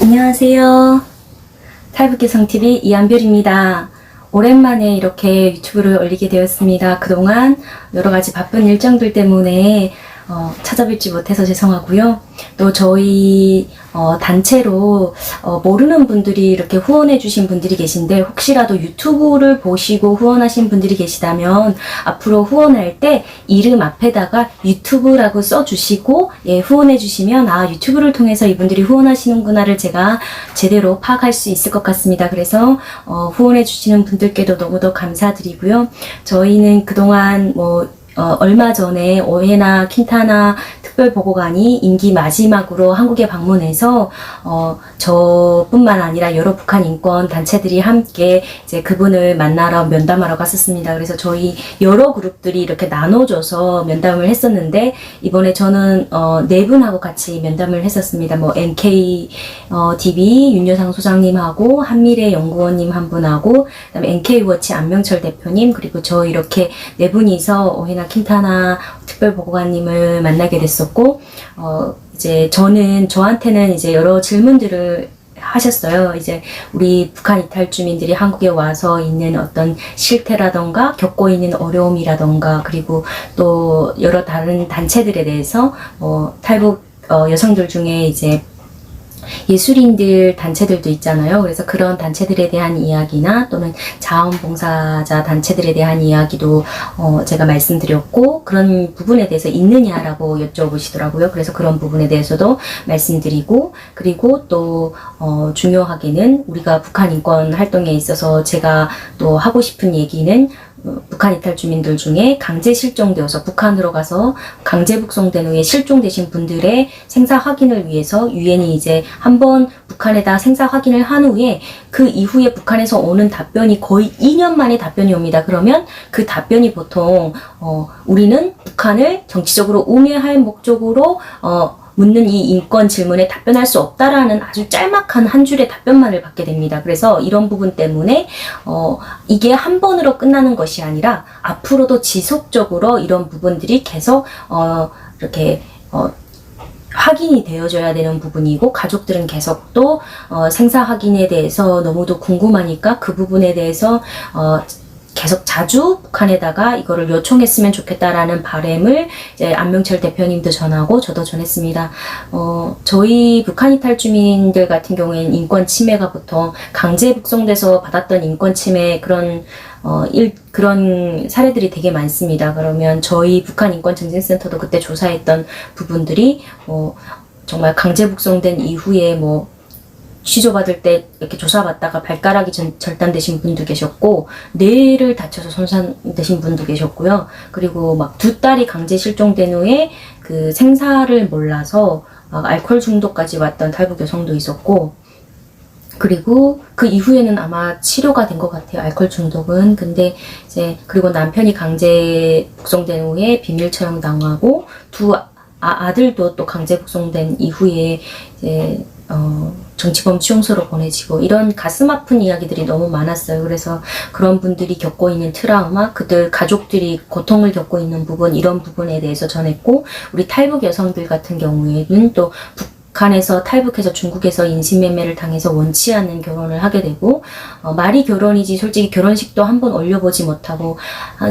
안녕하세요. 탈북개성TV 이한별입니다. 오랜만에 이렇게 유튜브를 올리게 되었습니다. 그동안 여러가지 바쁜 일정들 때문에 찾아뵙지 못해서 죄송하고요. 또 저희 단체로 모르는 분들이 이렇게 후원해 주신 분들이 계신데, 혹시라도 유튜브를 보시고 후원하신 분들이 계시다면 앞으로 후원할 때 이름 앞에다가 유튜브라고 써주시고 후원해 주시면 유튜브를 통해서 이분들이 후원하시는구나를 제가 제대로 파악할 수 있을 것 같습니다. 그래서 후원해 주시는 분들께도 너무도 감사드리고요. 저희는 그동안 얼마 전에 오헤나 킨타나 특별보고관이 임기 마지막으로 한국에 방문해서 저뿐만 아니라 여러 북한 인권 단체들이 함께 이제 그분을 만나러 면담하러 갔었습니다. 그래서 저희 여러 그룹들이 이렇게 나눠줘서 면담을 했었는데, 이번에 저는 네 분하고 같이 면담을 했었습니다. NK TV 윤여상 소장님하고 한미래 연구원님 한 분하고, 그다음에 NK워치 안명철 대표님, 그리고 저 이렇게 네 분이서 오헤나 킨타나 특별보고관님을 만나게 됐었고, 이제 저한테는 이제 여러 질문들을 하셨어요. 이제 우리 북한 이탈 주민들이 한국에 와서 있는 어떤 실태라던가 겪고 있는 어려움이라던가, 그리고 또 여러 다른 단체들에 대해서 탈북 여성들 중에 이제 예술인들 단체들도 있잖아요. 그래서 그런 단체들에 대한 이야기나 또는 자원봉사자 단체들에 대한 이야기도 제가 말씀드렸고, 그런 부분에 대해서 있느냐라고 여쭤보시더라고요. 그래서 그런 부분에 대해서도 말씀드리고, 그리고 또 중요하게는 우리가 북한 인권 활동에 있어서 제가 또 하고 싶은 얘기는, 북한 이탈 주민들 중에 강제 실종되어서 북한으로 가서 강제 북송된 후에 실종되신 분들의 생사 확인을 위해서 유엔이 이제 한번 북한에다 생사 확인을 한 후에 그 이후에 북한에서 오는 답변이 거의 2년 만에 답변이 옵니다. 그러면 그 답변이 보통 우리는 북한을 정치적으로 우매할 목적으로 묻는 이 인권 질문에 답변할 수 없다라는 아주 짤막한 한 줄의 답변만을 받게 됩니다. 그래서 이런 부분 때문에 이게 한 번으로 끝나는 것이 아니라 앞으로도 지속적으로 이런 부분들이 계속 이렇게 확인이 되어줘야 되는 부분이고, 가족들은 계속 또 생사 확인에 대해서 너무도 궁금하니까 그 부분에 대해서 계속 자주 북한에다가 이거를 요청했으면 좋겠다라는 바람을 이제 안명철 대표님도 전하고 저도 전했습니다. 저희 북한 이탈 주민들 같은 경우에는 인권 침해가 보통 강제 북송돼서 받았던 인권 침해 그런 사례들이 되게 많습니다. 그러면 저희 북한 인권증진센터도 그때 조사했던 부분들이 정말 강제 북송된 이후에 취조받을 때 이렇게 조사받다가 발가락이 절단되신 분도 계셨고, 뇌를 다쳐서 손상되신 분도 계셨고요. 그리고 두 딸이 강제 실종된 후에 그 생사를 몰라서 알코올 중독까지 왔던 탈북 여성도 있었고, 그리고 그 이후에는 아마 치료가 된 것 같아요. 알코올 중독은. 근데 이제 그리고 남편이 강제 북송된 후에 비밀 처형 당하고, 아들도 또 강제 북송된 이후에 이제 정치범 수용소로 보내지고, 이런 가슴 아픈 이야기들이 너무 많았어요. 그래서 그런 분들이 겪고 있는 트라우마, 그들 가족들이 고통을 겪고 있는 부분, 이런 부분에 대해서 전했고, 우리 탈북 여성들 같은 경우에는 또 북한에서 탈북해서 중국에서 인신매매를 당해서 원치 않는 결혼을 하게 되고, 말이 결혼이지 솔직히 결혼식도 한번 올려보지 못하고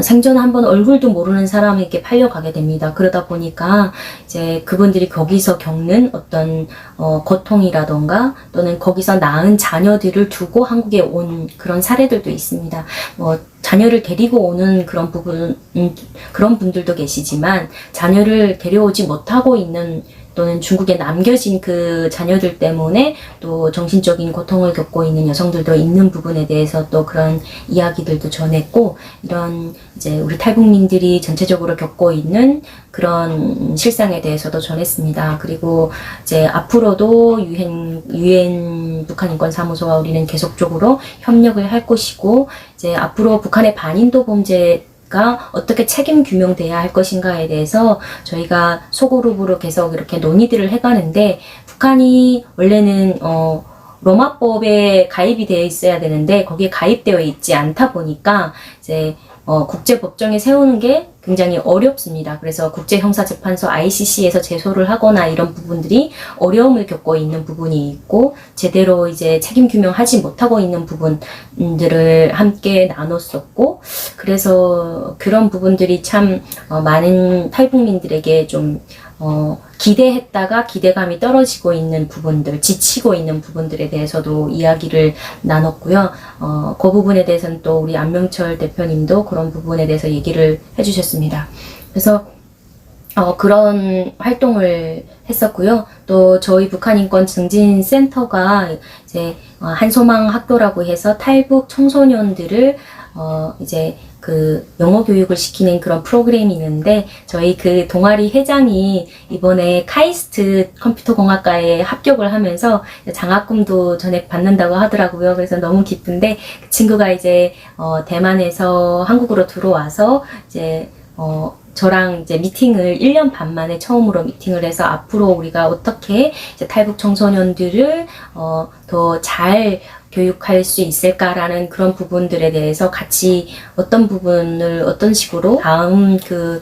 생전 한번 얼굴도 모르는 사람에게 팔려가게 됩니다. 그러다 보니까 이제 그분들이 거기서 겪는 어떤 고통이라던가, 또는 거기서 낳은 자녀들을 두고 한국에 온 그런 사례들도 있습니다. 자녀를 데리고 오는 그런 분들도 계시지만, 자녀를 데려오지 못하고 있는, 또는 중국에 남겨진 그 자녀들 때문에 또 정신적인 고통을 겪고 있는 여성들도 있는 부분에 대해서 또 그런 이야기들도 전했고, 이런 이제 우리 탈북민들이 전체적으로 겪고 있는 그런 실상에 대해서도 전했습니다. 그리고 이제 앞으로도 유엔 북한 인권사무소와 우리는 계속적으로 협력을 할 것이고, 이제 앞으로 북한의 반인도 범죄 가 어떻게 책임 규명돼야 할 것인가에 대해서 저희가 소그룹으로 계속 이렇게 논의들을 해가는데, 북한이 원래는 로마법에 가입이 되어 있어야 되는데 거기에 가입되어 있지 않다 보니까 이제 국제법정에 세우는 게 굉장히 어렵습니다. 그래서 국제형사재판소 ICC에서 제소를 하거나 이런 부분들이 어려움을 겪고 있는 부분이 있고, 제대로 이제 책임 규명하지 못하고 있는 부분들을 함께 나눴었고, 그래서 그런 부분들이 참 많은 탈북민들에게 좀 기대했다가 기대감이 떨어지고 있는 부분들, 지치고 있는 부분들에 대해서도 이야기를 나눴고요. 그 부분에 대해서는 또 우리 안명철 대표님도 그런 부분에 대해서 얘기를 해주셨습니다. 그래서 그런 활동을 했었고요. 또 저희 북한인권 증진센터가 이제 한소망 학교라고 해서 탈북 청소년들을 이제 그 영어 교육을 시키는 그런 프로그램이 있는데, 저희 그 동아리 회장이 이번에 카이스트 컴퓨터공학과에 합격을 하면서 장학금도 전액 받는다고 하더라고요. 그래서 너무 기쁜데, 그 친구가 이제 대만에서 한국으로 들어와서 이제 저랑 이제 미팅을 1년 반 만에 처음으로 미팅을 해서, 앞으로 우리가 어떻게 이제 탈북 청소년들을 더 잘 교육할 수 있을까라는 그런 부분들에 대해서 같이 어떤 부분을 어떤 식으로 다음 그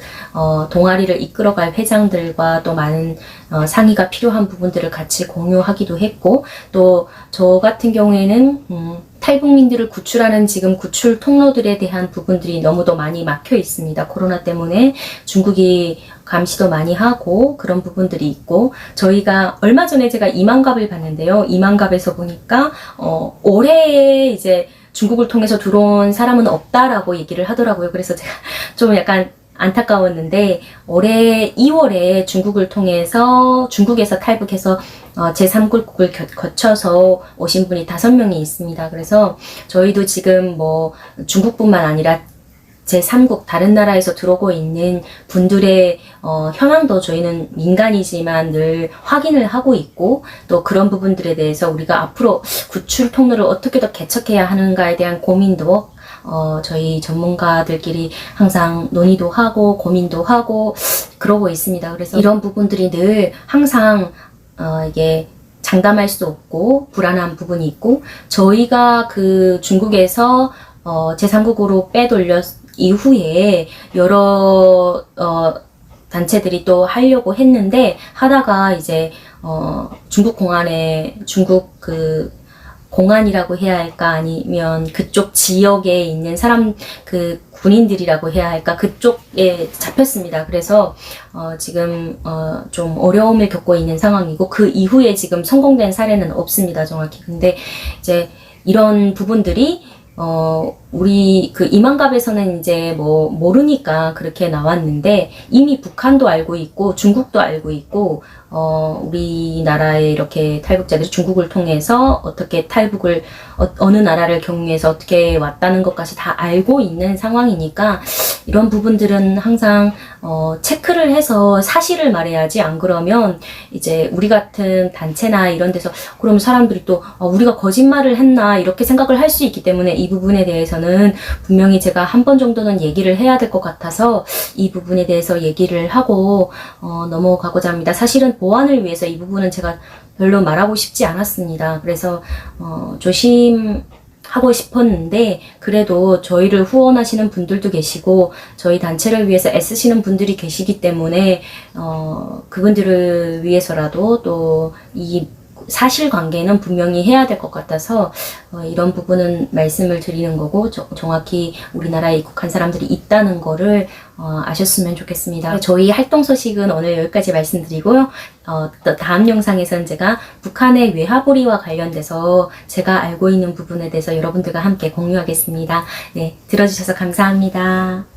동아리를 이끌어갈 회장들과 또 많은 상의가 필요한 부분들을 같이 공유하기도 했고, 또 저 같은 경우에는 탈북민들을 구출하는 지금 구출 통로들에 대한 부분들이 너무도 많이 막혀 있습니다. 코로나 때문에 중국이 감시도 많이 하고 그런 부분들이 있고, 저희가 얼마 전에 제가 이만갑을 봤는데요. 이만갑에서 보니까 올해 이제 중국을 통해서 들어온 사람은 없다라고 얘기를 하더라고요. 그래서 제가 좀 약간 안타까웠는데, 올해 2월에 중국을 통해서 중국에서 탈북해서 제3국을 거쳐서 오신 분이 5명이 있습니다. 그래서 저희도 지금 뭐 중국뿐만 아니라 제3국 다른 나라에서 들어오고 있는 분들의 현황도 저희는 민간이지만 늘 확인을 하고 있고, 또 그런 부분들에 대해서 우리가 앞으로 구출 통로를 어떻게 더 개척해야 하는가에 대한 고민도 저희 전문가들끼리 항상 논의도 하고 고민도 하고 그러고 있습니다. 그래서 이런 부분들이 늘 항상 이게 장담할 수 없고 불안한 부분이 있고, 저희가 그 중국에서 제3국으로 빼돌렸 이후에 여러 단체들이 또 하려고 했는데, 하다가 이제 중국 공안에 중국 그 공안이라고 해야 할까, 아니면 그쪽 지역에 있는 사람, 그 군인들이라고 해야 할까, 그쪽에 잡혔습니다. 그래서 지금 좀 어려움을 겪고 있는 상황이고, 그 이후에 지금 성공된 사례는 없습니다, 정확히. 근데 이제 이런 부분들이 우리 그 이만갑에서는 이제 뭐 모르니까 그렇게 나왔는데, 이미 북한도 알고 있고 중국도 알고 있고, 우리나라에 이렇게 탈북자들이 중국을 통해서 어떻게 탈북을 어느 나라를 경유해서 어떻게 왔다는 것까지 다 알고 있는 상황이니까, 이런 부분들은 항상 체크를 해서 사실을 말해야지, 안 그러면 이제 우리 같은 단체나 이런 데서 그럼 사람들이 또 우리가 거짓말을 했나 이렇게 생각을 할 수 있기 때문에, 이 부분에 대해서는 분명히 제가 한 번 정도는 얘기를 해야 될 것 같아서 이 부분에 대해서 얘기를 하고 넘어가고자 합니다. 사실은 보안을 위해서 이 부분은 제가 별로 말하고 싶지 않았습니다. 그래서 조심하고 싶었는데, 그래도 저희를 후원하시는 분들도 계시고 저희 단체를 위해서 애쓰시는 분들이 계시기 때문에 그분들을 위해서라도 또 이 사실관계는 분명히 해야 될 것 같아서 이런 부분은 말씀을 드리는 거고, 정확히 우리나라에 입국한 사람들이 있다는 거를 아셨으면 좋겠습니다. 저희 활동 소식은 오늘 여기까지 말씀드리고요. 또 다음 영상에서는 제가 북한의 외화벌이와 관련돼서 제가 알고 있는 부분에 대해서 여러분들과 함께 공유하겠습니다. 네, 들어주셔서 감사합니다.